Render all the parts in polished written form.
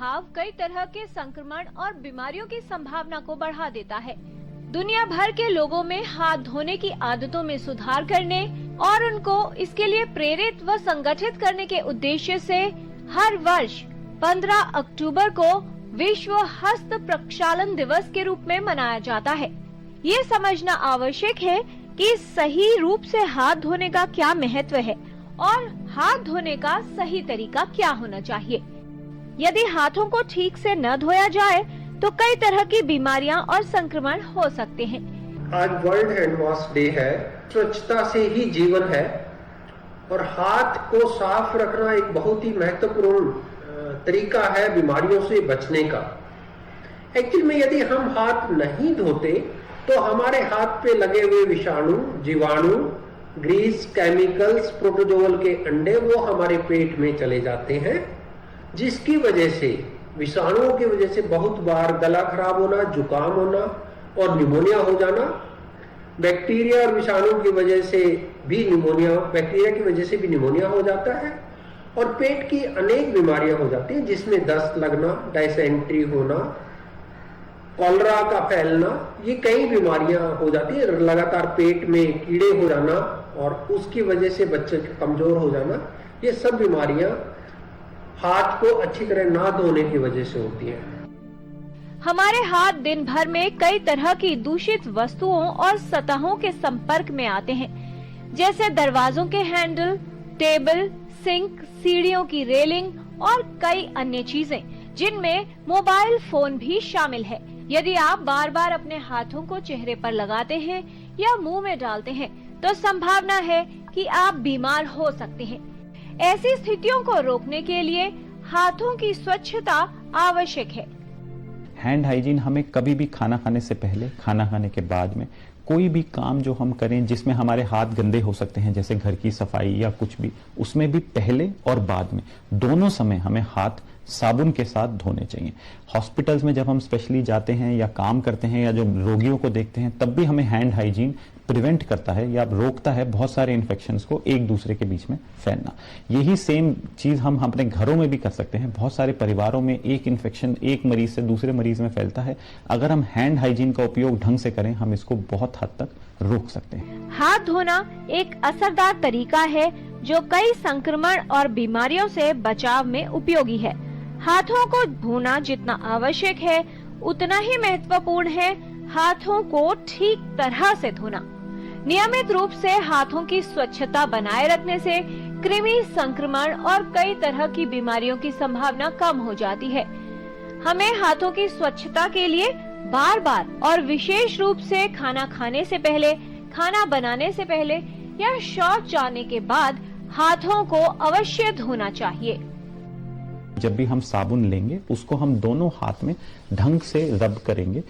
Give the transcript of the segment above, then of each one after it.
प्रभाव कई तरह के संक्रमण और बीमारियों की संभावना को बढ़ा देता है। दुनिया भर के लोगों में हाथ धोने की आदतों में सुधार करने और उनको इसके लिए प्रेरित व संगठित करने के उद्देश्य से हर वर्ष 15 अक्टूबर को विश्व हस्त प्रक्षालन दिवस के रूप में मनाया जाता है। ये समझना आवश्यक है कि सही रूप से हाथ धोने का क्या महत्व है और हाथ धोने का सही तरीका क्या होना चाहिए। यदि हाथों को ठीक से न धोया जाए तो कई तरह की बीमारियां और संक्रमण हो सकते हैं। आज वर्ल्ड हैंड वॉश डे है। स्वच्छता से ही जीवन है और हाथ को साफ रखना एक बहुत ही महत्वपूर्ण तरीका है बीमारियों से बचने का। एक्चुअली में यदि हम हाथ नहीं धोते तो हमारे हाथ पे लगे हुए विषाणु, जीवाणु, ग्रीस, केमिकल्स, प्रोटोजोअल के अंडे वो हमारे पेट में चले जाते हैं, जिसकी वजह से विषाणुओं की वजह से बहुत बार गला खराब होना, जुकाम होना और निमोनिया हो जाना। बैक्टीरिया और विषाणु की वजह से भी बैक्टीरिया की वजह से भी निमोनिया हो जाता है और पेट की अनेक बीमारियां हो जाती हैं, जिसमें दस्त लगना, डायसेंट्री होना, कॉलरा का फैलना, ये कई बीमारियां हो जाती है। लगातार पेट में कीड़े हो जाना और उसकी वजह से बच्चे कमजोर हो जाना, ये सब बीमारियां हाथ को अच्छी तरह ना धोने की वजह से होती है। हमारे हाथ दिन भर में कई तरह की दूषित वस्तुओं और सतहों के संपर्क में आते हैं, जैसे दरवाजों के हैंडल, टेबल, सिंक, सीढ़ियों की रेलिंग और कई अन्य चीजें, जिनमें मोबाइल फोन भी शामिल है। यदि आप बार बार अपने हाथों को चेहरे पर लगाते हैं या मुंह में डालते हैं तो संभावना है कि आप बीमार हो सकते हैं। ऐसी स्थितियों को रोकने के लिए हाथों की स्वच्छता आवश्यक है। हैंड हाइजीन हमें कभी भी खाना खाने से पहले, खाना खाने के बाद में कोई भी काम जो हम करें जिसमें हमारे हाथ गंदे हो सकते हैं, जैसे घर की सफाई या कुछ भी, उसमें भी पहले और बाद में दोनों समय हमें हाथ साबुन के साथ धोने चाहिए। हॉस्पिटल्स में जब हम स्पेशली जाते हैं या काम करते हैं या जो रोगियों को देखते हैं, तब भी हमें हैंड हाइजीन प्रिवेंट करता है या रोकता है बहुत सारे इन्फेक्शंस को एक दूसरे के बीच में फैलना। यही सेम चीज हम अपने घरों में भी कर सकते हैं। बहुत सारे परिवारों में एक इन्फेक्शन एक मरीज से दूसरे मरीज में फैलता है। अगर हम हैंड हाइजीन का उपयोग ढंग से करें, हम इसको बहुत हद तक रोक सकते हैं। हाथ धोना एक असरदार तरीका है जो कई संक्रमण और बीमारियों से बचाव में उपयोगी है। हाथों को धोना जितना आवश्यक है उतना ही महत्वपूर्ण है हाथों को ठीक तरह से धोना। नियमित रूप से हाथों की स्वच्छता बनाए रखने से कृमि संक्रमण और कई तरह की बीमारियों की संभावना कम हो जाती है। हमें हाथों की स्वच्छता के लिए बार बार और विशेष रूप से खाना खाने से पहले, खाना बनाने से पहले या शौच जाने के बाद हाथों को अवश्य धोना चाहिए। जब भी हम साबुन लेंगे उसको हम दोनों हाथ में ढंग से रब करेंगे।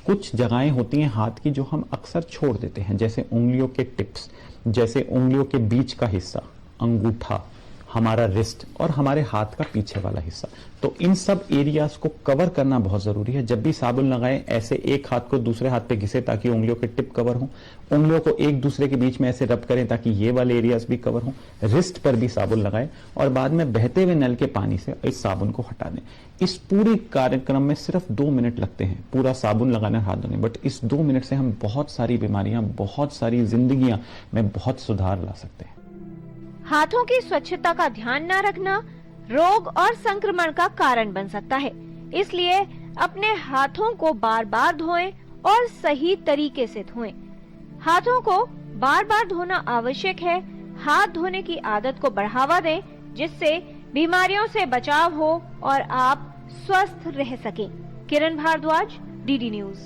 कुछ जगहें होती हैं हाथ की जो हम अक्सर छोड़ देते हैं, जैसे उंगलियों के टिप्स, जैसे उंगलियों के बीच का हिस्सा, अंगूठा, हमारा रिस्ट और हमारे हाथ का पीछे वाला हिस्सा। तो इन सब एरियाज को कवर करना बहुत जरूरी है। जब भी साबुन लगाएं, ऐसे एक हाथ को दूसरे हाथ पे घिसे ताकि उंगलियों के टिप कवर हो। उंगलियों को एक दूसरे के बीच में ऐसे रब करें ताकि ये वाले एरियाज भी कवर हो। रिस्ट पर भी साबुन लगाएं और बाद में बहते हुए नल के पानी से इस साबुन को हटा दें। इस पूरे कार्यक्रम में सिर्फ 2 मिनट लगते हैं पूरा साबुन लगाना, हाथ धोने, बट इस 2 मिनट से हम बहुत सारी बीमारियां, बहुत सारी जिंदगियां में बहुत सुधार ला सकते हैं। हाथों की स्वच्छता का ध्यान न रखना रोग और संक्रमण का कारण बन सकता है, इसलिए अपने हाथों को बार बार धोएं और सही तरीके से धोएं। हाथों को बार बार धोना आवश्यक है। हाथ धोने की आदत को बढ़ावा दें जिससे बीमारियों से बचाव हो और आप स्वस्थ रह सकें। किरण भारद्वाज, डीडी न्यूज।